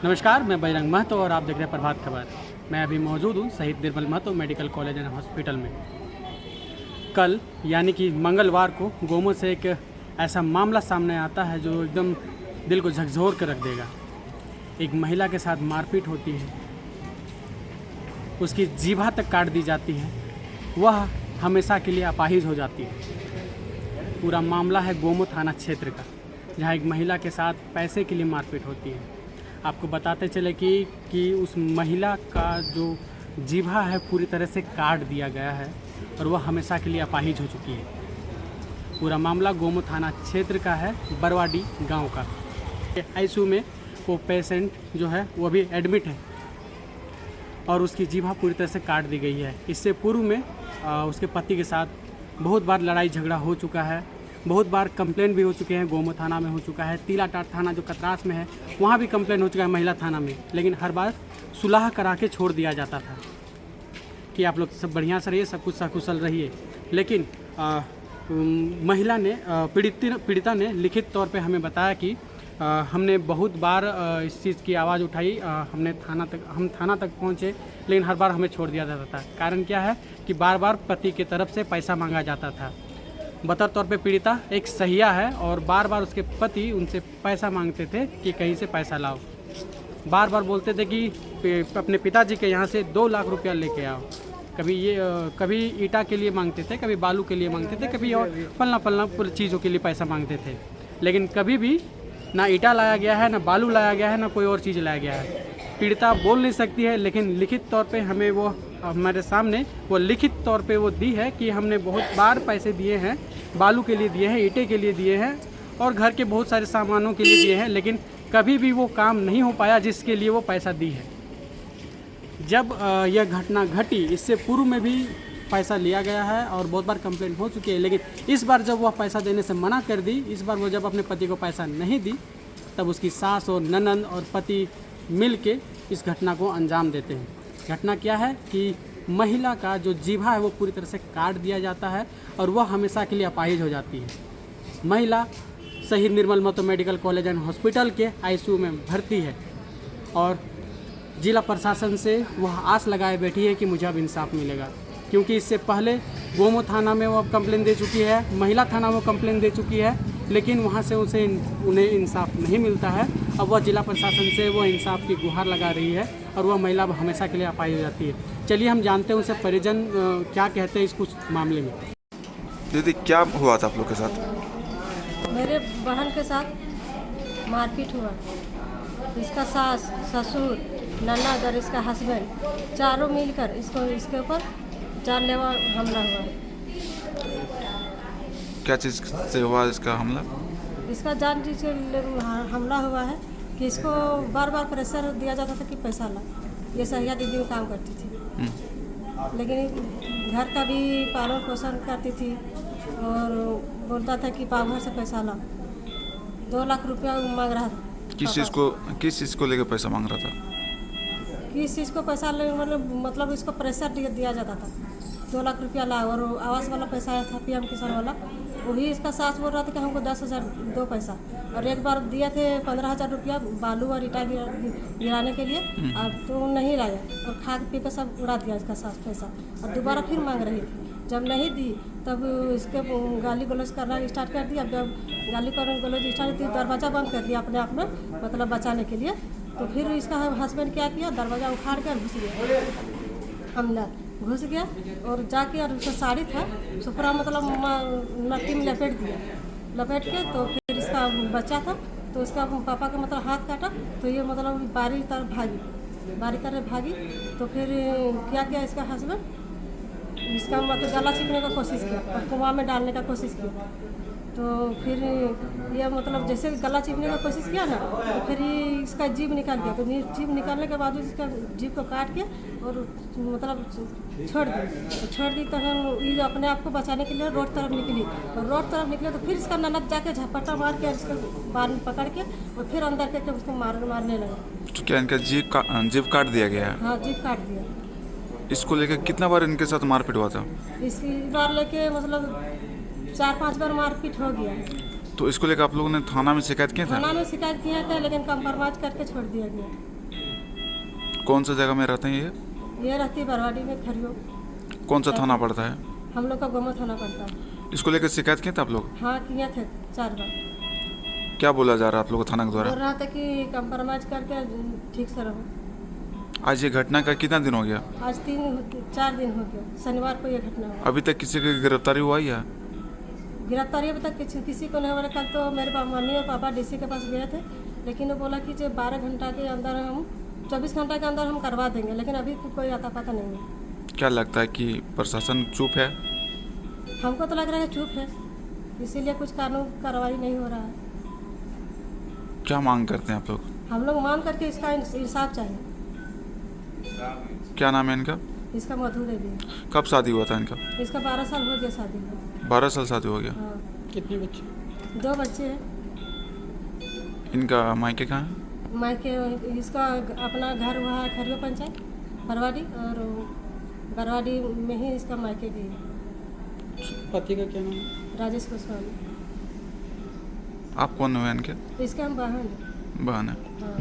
नमस्कार, मैं बजरंग महतो और आप देख रहे हैं प्रभात खबर। मैं अभी मौजूद हूँ Shaheed Nirmal Mahato Medical College and Hospital में। कल यानी कि मंगलवार को गोमो से एक ऐसा मामला सामने आता है जो एकदम दिल को झकझोर कर रख देगा। एक महिला के साथ मारपीट होती है, उसकी जीभा तक काट दी जाती है, वह हमेशा के लिए अपाहिज हो जाती है। पूरा मामला है गोमो थाना क्षेत्र का, जहाँ एक महिला के साथ पैसे के लिए मारपीट होती है। आपको बताते चले कि उस महिला का जो जीभा है पूरी तरह से काट दिया गया है और वह हमेशा के लिए अपाहिज हो चुकी है। पूरा मामला गोमो थाना क्षेत्र का है, बरवाडी गांव का। आईसीयू में वो पेशेंट जो है वो भी एडमिट है और उसकी जीभा पूरी तरह से काट दी गई है। इससे पूर्व में उसके पति के साथ बहुत बार लड़ाई झगड़ा हो चुका है, बहुत बार कंप्लेन भी हो चुके हैं। गोमो थाना में हो चुका है, तिलाटाट थाना जो कतरास में है वहाँ भी कंप्लेन हो चुका है महिला थाना में, लेकिन हर बार सुलह करा के छोड़ दिया जाता था कि आप लोग सब बढ़िया से रहिए, सब कुछ सकुशल रहिए। लेकिन महिला ने पीड़िता ने लिखित तौर पे हमें बताया कि हमने बहुत बार इस चीज़ की आवाज़ उठाई, हम थाना तक पहुँचे, लेकिन हर बार हमें छोड़ दिया जाता था। कारण क्या है कि बार बार पति की तरफ से पैसा मांगा जाता था। बतौर तौर पे पीड़िता एक सहिया है और बार बार उसके पति उनसे पैसा मांगते थे कि कहीं से पैसा लाओ। बार बार बोलते थे कि अपने पिताजी के यहाँ से 2 लाख रुपया लेके आओ। कभी ईटा के लिए मांगते थे, कभी बालू के लिए मांगते थे, कभी और फलना पूरी चीज़ों के लिए पैसा मांगते थे। लेकिन कभी भी ना ईटा लाया गया है, ना बालू लाया गया है, ना कोई और चीज़ लाया गया है। पीड़िता बोल नहीं सकती है, लेकिन लिखित तौर पे हमें वो हमारे सामने वो लिखित तौर पे वो दी है कि हमने बहुत बार पैसे दिए हैं, बालू के लिए दिए हैं, ईंटे के लिए दिए हैं और घर के बहुत सारे सामानों के लिए दिए हैं, लेकिन कभी भी वो काम नहीं हो पाया जिसके लिए वो पैसा दी है। जब यह घटना घटी, इससे पूर्व में भी पैसा लिया गया है और बहुत बार कंप्लेन हो चुकी है, लेकिन इस बार जब वह पैसा देने से मना कर दी, इस बार वो जब अपने पति को पैसा नहीं दी, तब उसकी सास और ननंद और पति मिल के इस घटना को अंजाम देते हैं। घटना क्या है कि महिला का जो जीभा है वो पूरी तरह से काट दिया जाता है और वह हमेशा के लिए अपाहिज हो जाती है। महिला Shaheed Nirmal Mahato Medical College and Hospital के आईसीयू में भर्ती है और जिला प्रशासन से वह आस लगाए बैठी है कि मुझे अब इंसाफ मिलेगा, क्योंकि इससे पहले गोमो थाना में वो कंप्लेन दे चुकी है, महिला थाना में कंप्लेन दे चुकी है, लेकिन वहाँ से उन्हें इंसाफ नहीं मिलता है। अब वह जिला प्रशासन से वो इंसाफ की गुहार लगा रही है और वह महिला हमेशा के लिए अपाहिज हो जाती है। चलिए हम जानते हैं उनसे परिजन क्या कहते हैं इस कुछ मामले में। दीदी, क्या हुआ था आप लोग के साथ? मेरे बहन के साथ मारपीट हुआ। इसका सास, ससुर, ननद और इसका हस्बैंड चारों मिलकर इसके ऊपर जानलेवा हमला हुआ। क्या चीज़ से हुआ इसका हमला? इसका जान से हमला हुआ है कि इसको बार बार प्रेशर दिया जाता था कि पैसा ला। ये सहिया दीदी में काम करती थी, लेकिन घर का भी पालन पोषण करती थी और बोलता था कि पाव भर से पैसा ला। 2 लाख रुपया मांग रहा था। किस चीज़ को लेकर पैसा मांग रहा था? किस चीज़ को पैसा ले मतलब इसको प्रेशर दिया जाता था। 2 लाख रुपया ला और आवास वाला पैसा आया था, पीएम किसान वाला, वही इसका सास बोल रहा था कि हमको 10,000 दो पैसा। और एक बार दिए थे 15,000 रुपया बालू और ईटा गिराने के लिए, और तो नहीं लाया और खा पी कर सब उड़ा दिया इसका सास पैसा। और दोबारा फिर मांग रही थी, जब नहीं दी तब इसके गाली गलौज करना स्टार्ट कर दिया। जब गाली गलौज स्टार्ट की, दरवाज़ा बंद कर दिया अपने आप में, मतलब बचाने के लिए। तो फिर इसका हस्बैंड क्या किया, दरवाज़ा उखाड़ कर घुस गया, हमला घुस गया और जाके और उसका साड़ी था सो पूरा मतलब नट्टी में लपेट के तो फिर इसका बच्चा था तो उसका पापा का मतलब हाथ काटा, तो ये मतलब बारी तरह भागी। तो फिर क्या किया इसका हस्बैंड, इसका मतलब गला चिपने का कोशिश किया और कुआं में डालने का कोशिश किया। तो फिर ये मतलब जैसे गला चिपने का कोशिश किया ना, तो फिर इसका जीभ निकाल गया। तो जीभ निकालने के बाद इसका जीभ को काट के और मतलब छोड़ दी। तो ये अपने आप को बचाने के लिए रोड तरफ निकली, और रोड तरफ निकले तो फिर इसका ननद जाके झपट्टा मार के इसका बाल पकड़ के और फिर अंदर करके उसको मारने लगा। तो क्या इनका जीभ काट दिया गया है? हाँ, जीभ काट दिया। इसको लेकर कितना बार इनके साथ मारपीट हुआ था? इसकी बार लेके मतलब 4-5 बार मारपीट हो गया। तो इसको लेकर आप लोगों ने थाना में शिकायत किया था? थाना में शिकायत किया था लेकिन कंप्रोमाइज करके छोड़ दिया गया। कौन सा जगह में रहते हैं ये रहती है बरवाडी में खरियो। कौन सा थाना पड़ता है? हम लोग का गोमो थाना पड़ता है। इसको लेकर शिकायत किए थे आप लोग? हाँ किए थे 4 बार। क्या बोला जा रहा है आप लोग को थाना के बोल द्वारा? रहा था कि कंप्रोमाइज करके ठीक से रहो। आज ये घटना का कितना दिन हो गया? आज 3-4 दिन हो गया। शनिवार को ये घटना हुआ। अभी तक किसी की गिरफ्तारी हुआ ही है? गिरफ्तारी अभी तक किसी को नहीं हुआ। कल तो मेरे मम्मी और पापा डीसी के पास गए थे, लेकिन वो बोला कि जो 12 घंटा के अंदर हम 24 घंटा के अंदर हम करवा देंगे, लेकिन अभी कोई आता पता नहीं है। क्या लगता है कि प्रशासन चुप है? हमको तो लग रहा है चुप है, इसीलिए कुछ कानून कार्रवाई नहीं हो रहा है। क्या मांग करते हैं आप लोग? हम लोग मांग करके इसका इंसाफ चाहिए। क्या नाम है इनका? इसका मधु देवी है। कब शादी हुआ था इनका? इसका 12 साल हो गया शादी को। 12 साल शादी हो गया। हाँ, कितने बच्चे? 2 बच्चे हैं। इनका मायके कहाँ है? मायके इसका अपना घर हुआ है खरियो पंचायत बरवाडी, और बरवाडी में ही इसका मायके भी है। पति का क्या नाम है? राजेश गोस्वामी। आप कौन हुए इनके? इसके हम बहन हैं। बहन है। हाँ।